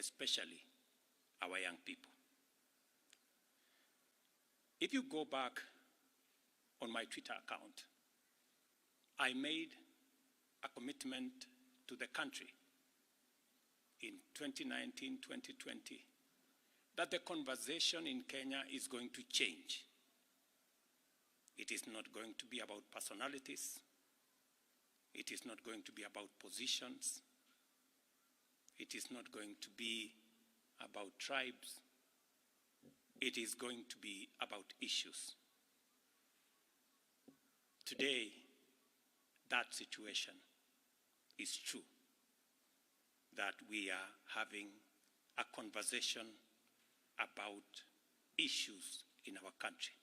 especially our young people. If you go back on my Twitter account, I made a commitment to the country in 2019, 2020, that the conversation in Kenya is going to change. It is not going to be about personalities. It is not going to be about positions. It is not going to be about tribes. It is going to be about issues. Today, that situation is true, that we are having a conversation about issues in our country.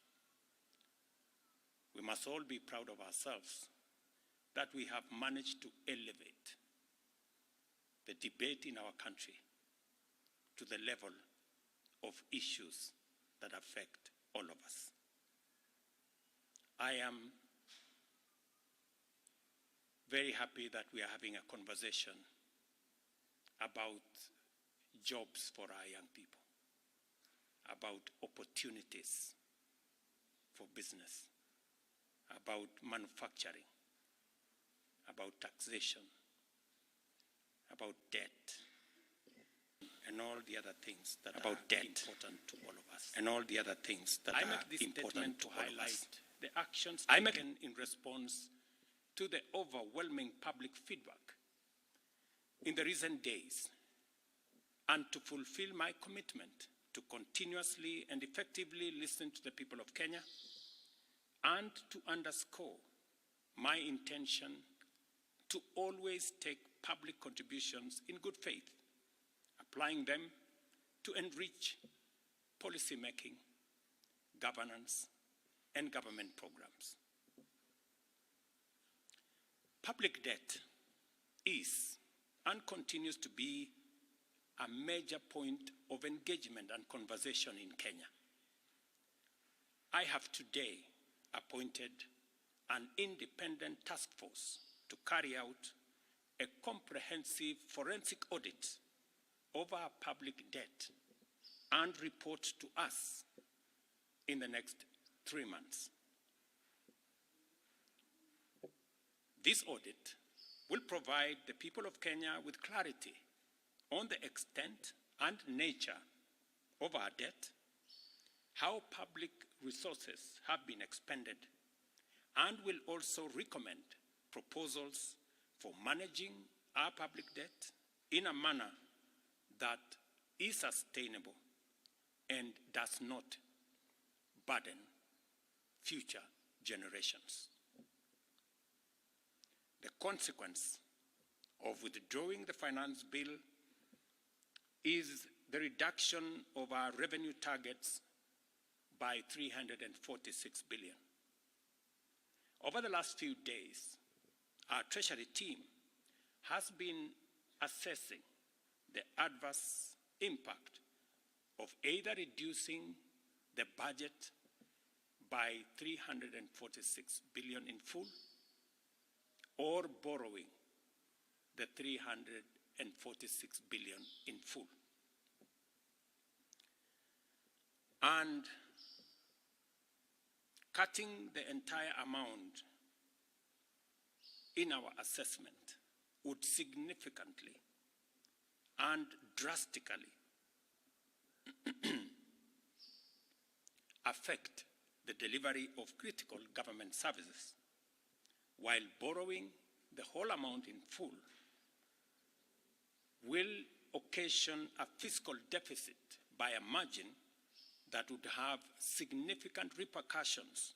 We must all be proud of ourselves that we have managed to elevate the debate in our country to the level of issues that affect all of us. I am very happy that we are having a conversation about jobs for our young people, about opportunities for business, about manufacturing, about taxation, about debt, and all the other things that are important to all of us. And all the other things that are important to highlight the actions taken in response to the overwhelming public feedback in the recent days, and to fulfill my commitment to continuously and effectively listen to the people of Kenya, and to underscore my intention to always take public contributions in good faith, applying them to enrich policy making, governance, and government programs. Public debt is and continues to be a major point of engagement and conversation in Kenya. I have today appointed an independent task force to carry out a comprehensive forensic audit of our public debt and report to us in the next 3 months. This audit will provide the people of Kenya with clarity on the extent and nature of our debt, how public resources have been expended, and will also recommend proposals for managing our public debt in a manner that is sustainable and does not burden future generations. The consequence of withdrawing the finance bill is the reduction of our revenue targets by 346 billion. Over the last few days, our Treasury team has been assessing the adverse impact of either reducing the budget by 346 billion in full or borrowing the 346 billion in full. And cutting the entire amount in our assessment would significantly and drastically affect the delivery of critical government services, while borrowing the whole amount in full will occasion a fiscal deficit by a margin that would have significant repercussions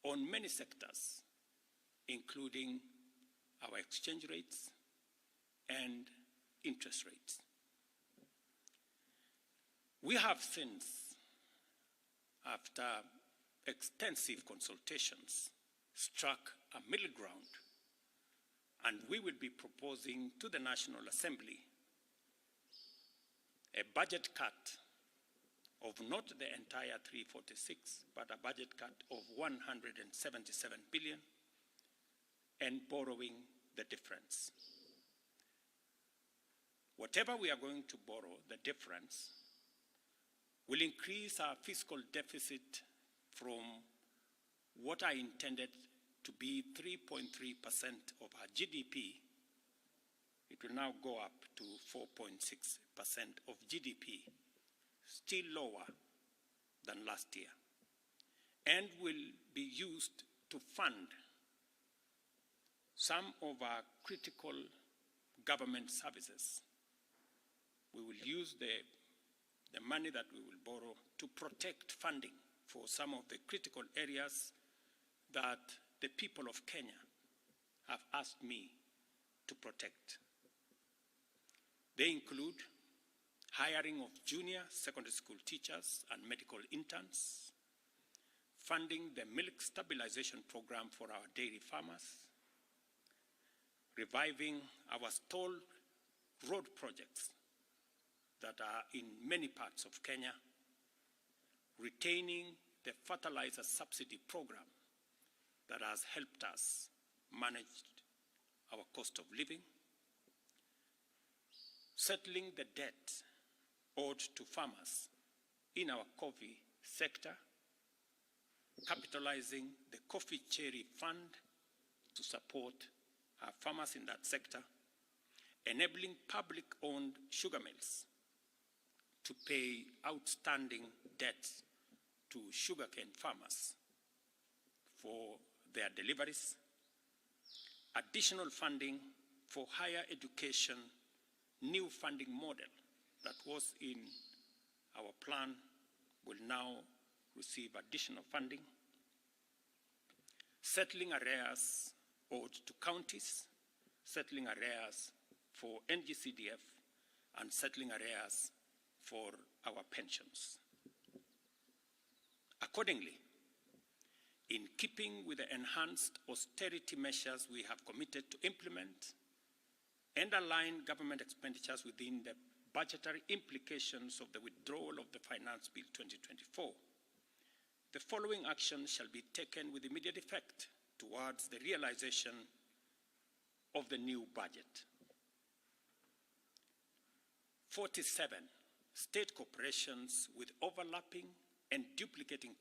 on many sectors, including our exchange rates and interest rates. We have since, after extensive consultations, struck a middle ground, and we will be proposing to the National Assembly a budget cut of not the entire 346, but a budget cut of 177 billion, and borrowing the difference. Whatever we are going to borrow, the difference will increase our fiscal deficit from what I intended to be 3.3% of our GDP. It will now go up to 4.6% of GDP, still lower than last year, and will be used to fund some of our critical government services. We will use the money that we will borrow to protect funding for some of the critical areas that the people of Kenya have asked me to protect. They include hiring of junior secondary school teachers and medical interns, funding the milk stabilization program for our dairy farmers, reviving our stalled road projects that are in many parts of Kenya, retaining the fertilizer subsidy program that has helped us manage our cost of living, settling the debt owed to farmers in our coffee sector, capitalizing the Coffee Cherry Fund to support our farmers in that sector, enabling public-owned sugar mills to pay outstanding debts to sugarcane farmers for their deliveries, additional funding for higher education, new funding model that was in our plan will now receive additional funding, settling arrears owed to counties, settling arrears for NGCDF, and settling arrears for our pensions. Accordingly, in keeping with the enhanced austerity measures we have committed to implement and align government expenditures within the budgetary implications of the withdrawal of the Finance Bill 2024, the following actions shall be taken with immediate effect towards the realization of the new budget. 47 state corporations with overlapping and duplicating